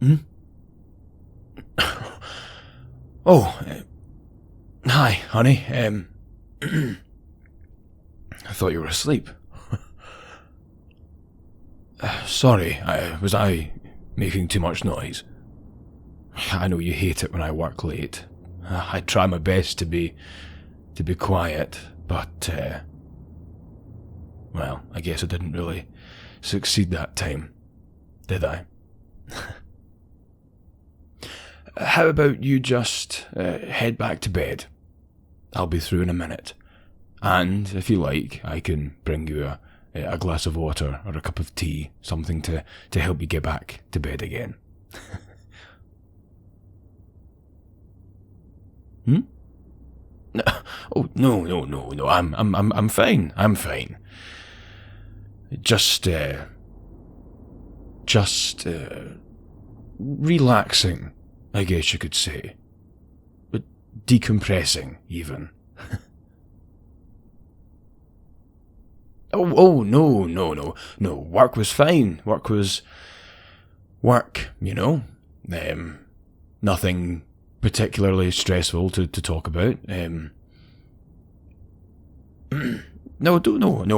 Hmm? Oh, hi, honey. I thought you were asleep. Sorry, was I making too much noise? I know you hate it when I work late. I try my best to be quiet, but, well, I guess I didn't really succeed that time, did I? How about you just head back to bed? I'll be through in a minute. And, if you like, I can bring you a glass of water or a cup of tea, something to help you get back to bed again. Hmm? No, oh, no. I'm fine. I'm fine. Just relaxing, I guess you could say. But decompressing, even. Oh, no. Work was fine. Work was work, you know. Nothing particularly stressful to talk about. No,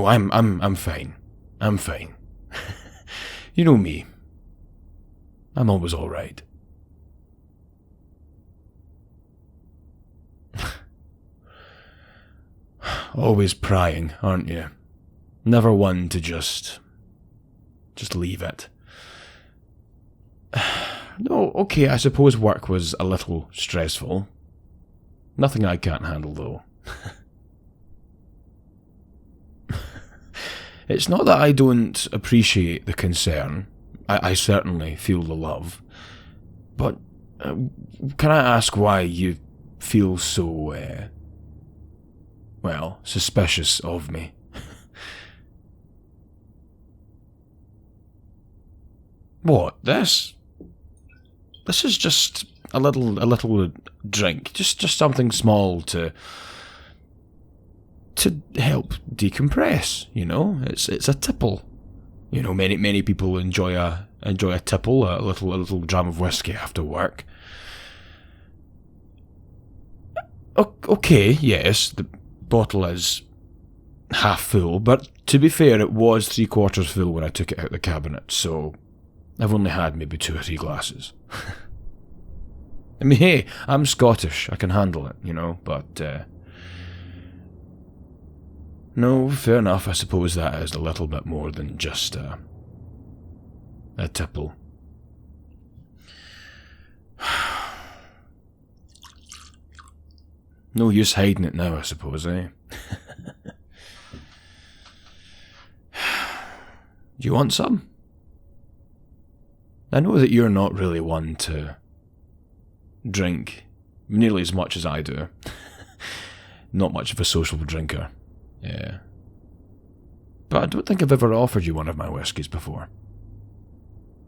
I'm fine. I'm fine. You know me. I'm always alright. Always prying, aren't you? Never one to just leave it. No, okay, I suppose work was a little stressful. Nothing I can't handle, though. It's not that I don't appreciate the concern. I certainly feel the love. But can I ask why you feel so, suspicious of me? What, this? This is just a little drink. Just something small to help decompress, you know? It's a tipple. You know, many people enjoy a tipple, a little dram of whiskey after work. Okay, yes, the bottle is half full, but to be fair, it was 3/4 full when I took it out of the cabinet, so I've only had maybe 2 or 3 glasses. I mean, hey, I'm Scottish, I can handle it, you know, but, no, fair enough, I suppose that is a little bit more than just a tipple. No use hiding it now, I suppose, eh? Do you want some? I know that you're not really one to drink nearly as much as I do. Not much of a social drinker. Yeah. But I don't think I've ever offered you one of my whiskies before.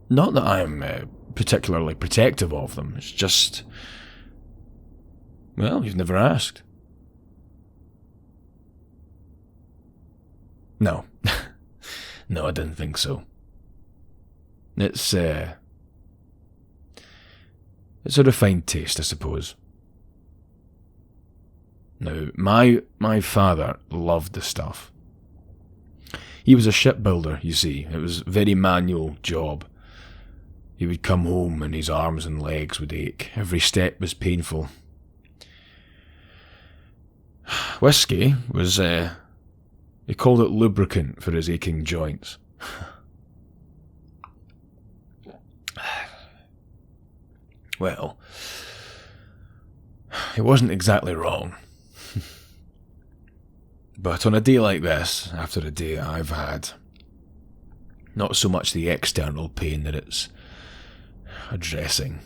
Not that I'm particularly protective of them, it's just... Well, you've never asked. No. No, I didn't think so. It's a refined taste, I suppose. Now, my father loved the stuff. He was a shipbuilder, you see. It was a very manual job. He would come home and his arms and legs would ache. Every step was painful. Whiskey was, he called it lubricant for his aching joints. Well, it wasn't exactly wrong. But on a day like this, after a day I've had, not so much the external pain that it's addressing.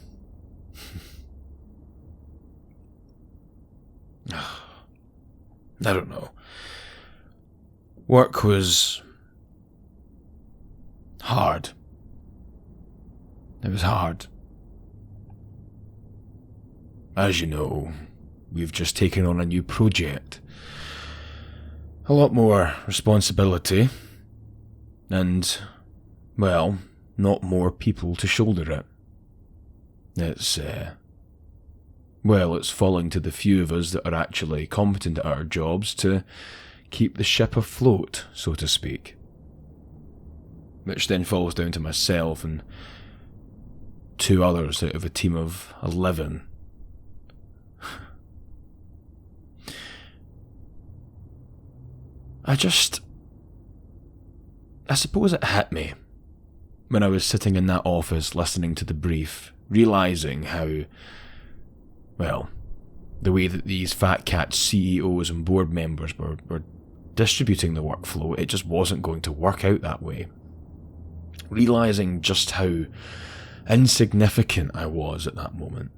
I don't know. Work was hard. It was hard. As you know, we've just taken on a new project. A lot more responsibility. And, well, not more people to shoulder it. It's falling to the few of us that are actually competent at our jobs to keep the ship afloat, so to speak. Which then falls down to myself and 2 others out of a team of 11. I suppose it hit me when I was sitting in that office listening to the brief, realising how, the way that these fat cat CEOs and board members were distributing the workflow, it just wasn't going to work out that way. Realising just how insignificant I was at that moment,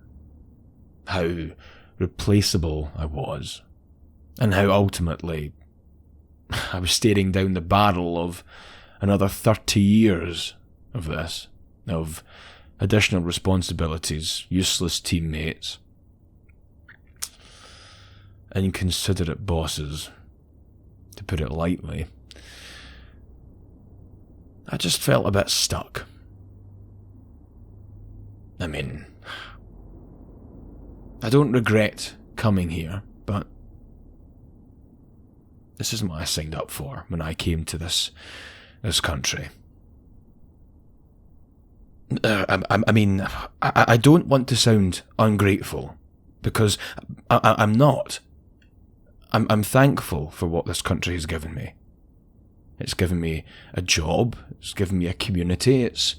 how replaceable I was, and how ultimately I was staring down the barrel of another 30 years of this, of additional responsibilities, useless teammates, inconsiderate bosses, to put it lightly. I just felt a bit stuck. I mean, I don't regret coming here, but this isn't what I signed up for when I came to this country. I don't want to sound ungrateful, because I'm not. I'm thankful for what this country has given me. It's given me a job, it's given me a community, it's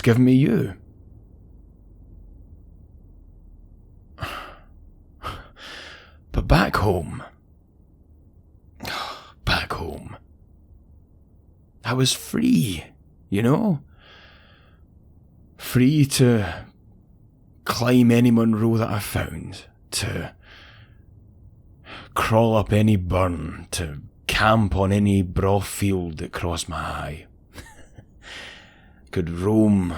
given me you. But back home, I was free, you know? Free to climb any Monroe that I found, to crawl up any burn, to camp on any broth field that crossed my eye. Could roam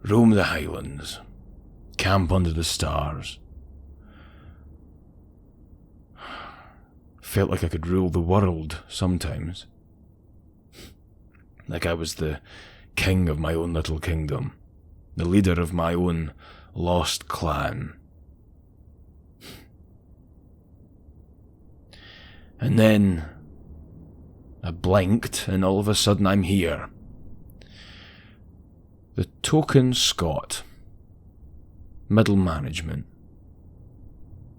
the highlands, camp under the stars. Felt like I could rule the world sometimes. Like I was the king of my own little kingdom, the leader of my own lost clan. And then I blinked, and all of a sudden I'm here. The token Scot. Middle management.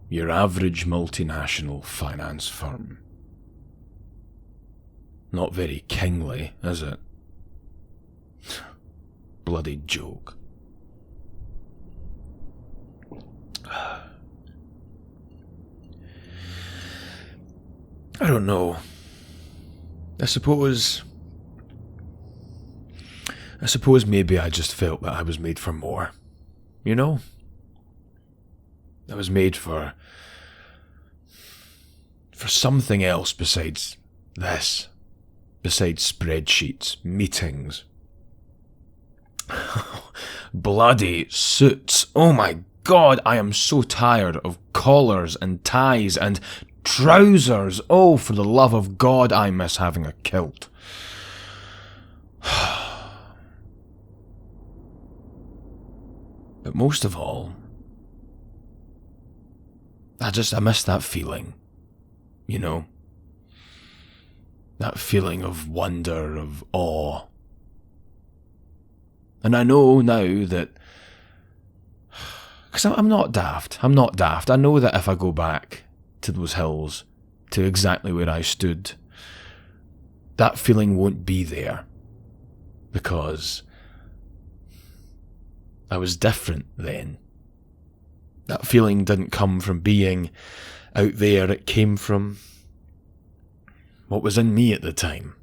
Your average multinational finance firm. Not very kingly, is it? Bloody joke. I don't know. I suppose maybe I just felt that I was made for more. You know? I was made for something else besides this. Besides spreadsheets, meetings. Bloody suits. Oh my God, I am so tired of collars and ties and trousers. Oh, for the love of God, I miss having a kilt. But most of all, I miss that feeling, you know? That feeling of wonder, of awe. And I know now that, because I'm not daft. I know that if I go back to those hills, to exactly where I stood, that feeling won't be there. Because I was different then. That feeling didn't come from being out there, it came from what was in me at the time.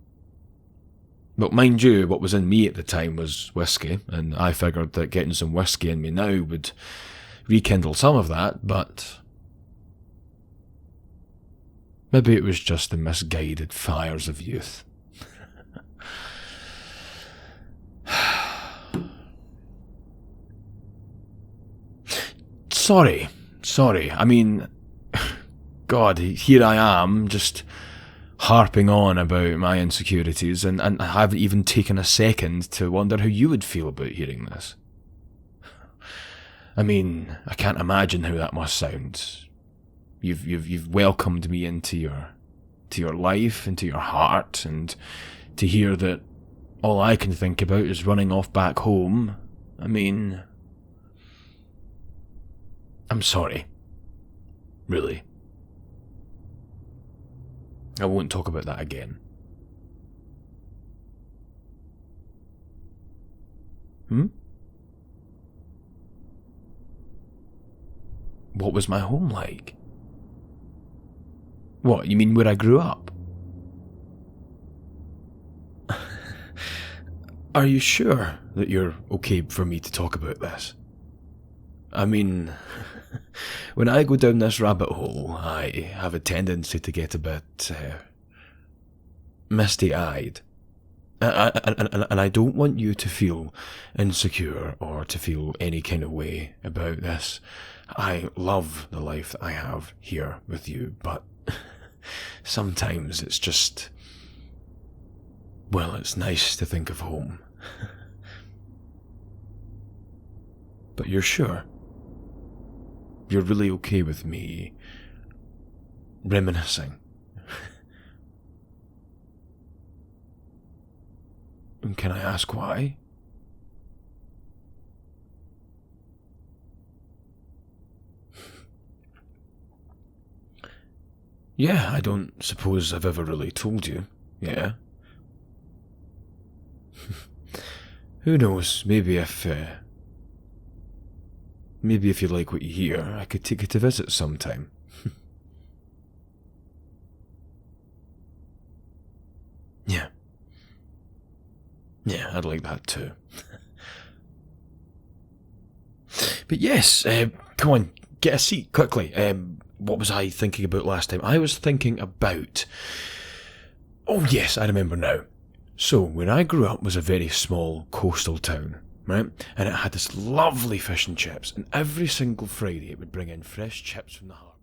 But mind you, what was in me at the time was whiskey, and I figured that getting some whiskey in me now would rekindle some of that, but maybe it was just the misguided fires of youth. Sorry. I mean, God, here I am, just harping on about my insecurities, and I haven't even taken a second to wonder how you would feel about hearing this. I mean, I can't imagine how that must sound. You've welcomed me into your life, into your heart, and to hear that all I can think about is running off back home. I mean, I'm sorry. Really. I won't talk about that again. What was my home like? What, you mean where I grew up? Are you sure that you're okay for me to talk about this? I mean, when I go down this rabbit hole, I have a tendency to get a bit misty-eyed. And I don't want you to feel insecure or to feel any kind of way about this. I love the life that I have here with you, but sometimes it's just, well, it's nice to think of home. But you're sure? You're really okay with me reminiscing? And can I ask why? Yeah, I don't suppose I've ever really told you, yeah? Who knows, maybe if you like what you hear, I could take you to visit sometime. Yeah. Yeah, I'd like that too. But yes, come on, get a seat, quickly. What was I thinking about last time? I was thinking about... Oh yes, I remember now. So, where I grew up was a very small coastal town, right? And it had this lovely fish and chips, and every single Friday it would bring in fresh chips from the harbour.